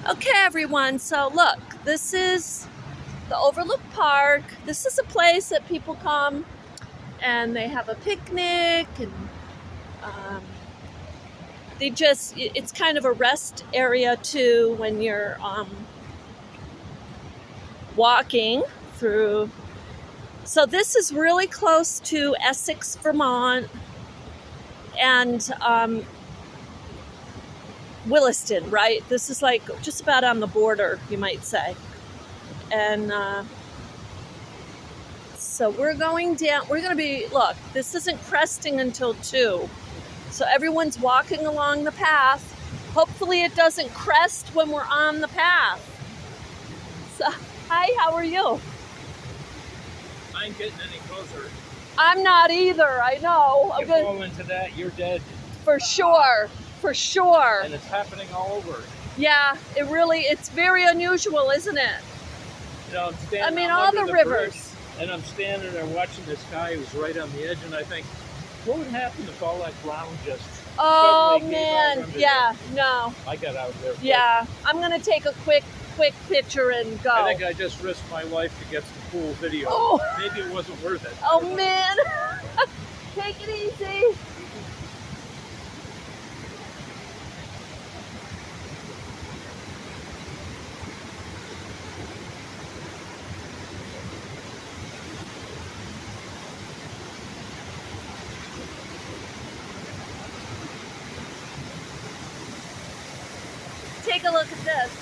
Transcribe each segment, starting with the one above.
Okay, everyone, so look, this is the Overlook Park. This is a place that people come and they have a picnic and um, it's kind of a rest area too when you're walking through. So this is really close to Essex, Vermont, and Williston, right? This is like just about on the border, you might say. And so we're going down. We're going to be, look, this isn't cresting until 2. So everyone's walking along the path. Hopefully it doesn't crest when we're on the path. So, hi, how are you? I ain't getting any closer. I'm not either, I know. You fall into that, you're dead. For sure, for sure. And it's happening all over. Yeah, it's very unusual, isn't it? You know, I'm all the rivers. And I'm standing there watching this guy who's right on the edge, and I think, what would happen if all that ground just man, yeah, no. I got out there. Yeah, I'm going to take a quick picture and go. I think I just risked my life to get some cool video. Oh. Maybe it wasn't worth it. Oh, man. Take it easy. Take a look at this.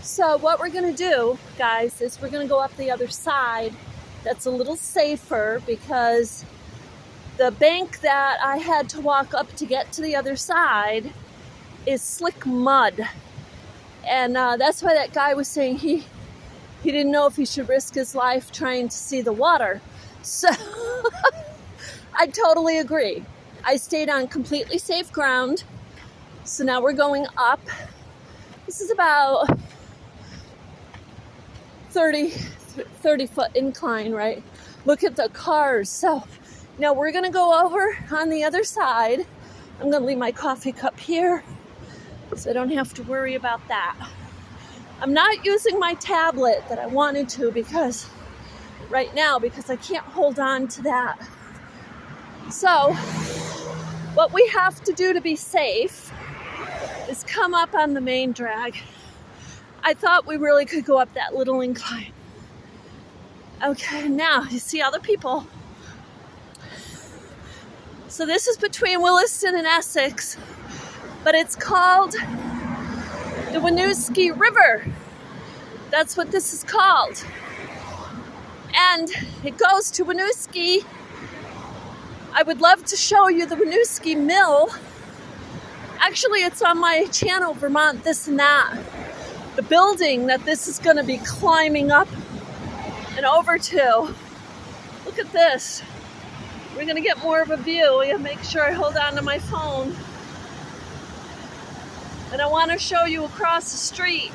So what we're going to do, guys, is we're going to go up the other side. That's a little safer because the bank that I had to walk up to get to the other side is slick mud. And that's why that guy was saying he didn't know if he should risk his life trying to see the water. So I totally agree. I stayed on completely safe ground. So now we're going up. This is about 30 foot incline, right? Look at the cars. So now we're gonna go over on the other side. I'm gonna leave my coffee cup here so I don't have to worry about that. I'm not using my tablet that I wanted to because I can't hold on to that. So what we have to do to be safe is come up on the main drag. I thought we really could go up that little incline. Okay, now you see other people. So this is between Williston and Essex, but it's called the Winooski River. That's what this is called. And it goes to Winooski. I would love to show you the Winooski Mill. Actually, it's on my channel, Vermont This and That. The building that this is going to be climbing up and over to. Look at this. We're going to get more of a view. We have to make sure I hold on to my phone. And I want to show you across the street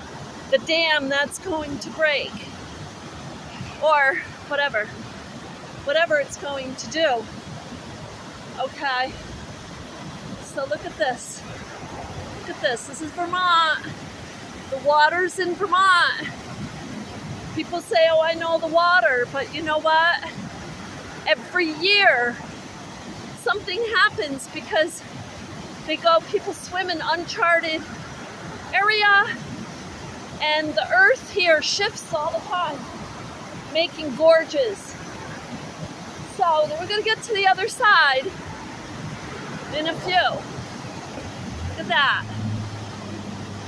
the dam that's going to break. Or whatever it's going to do. Okay. So look at this. Look at this. This is Vermont. The water's in Vermont. People say, oh, I know the water, but you know what? Every year, something happens because They go, people swim in uncharted area, and the earth here shifts all the time, making gorges. So we're gonna get to the other side in a few. Look at that.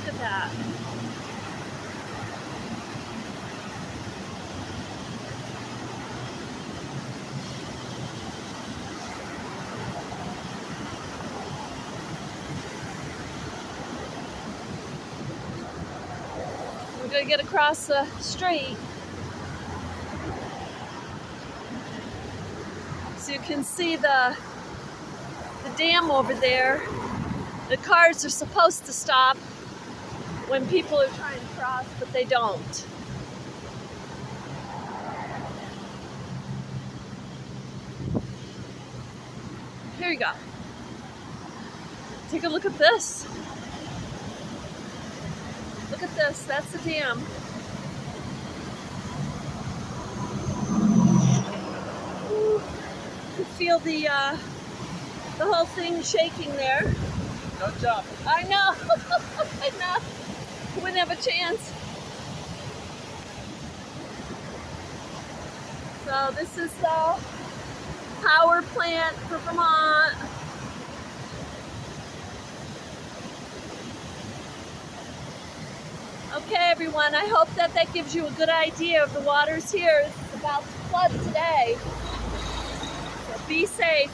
Look at that. We're gonna get across the street so you can see the dam over there. The cars are supposed to stop when people are trying to cross, but they don't. Here you go. Take a look at this. Look at this, that's the dam. Ooh, you feel the whole thing shaking there. Don't jump. I know, I know. Wouldn't have a chance. So this is the power plant for Vermont. Okay, everyone, I hope that gives you a good idea of the waters here. It's about to flood today. So be safe.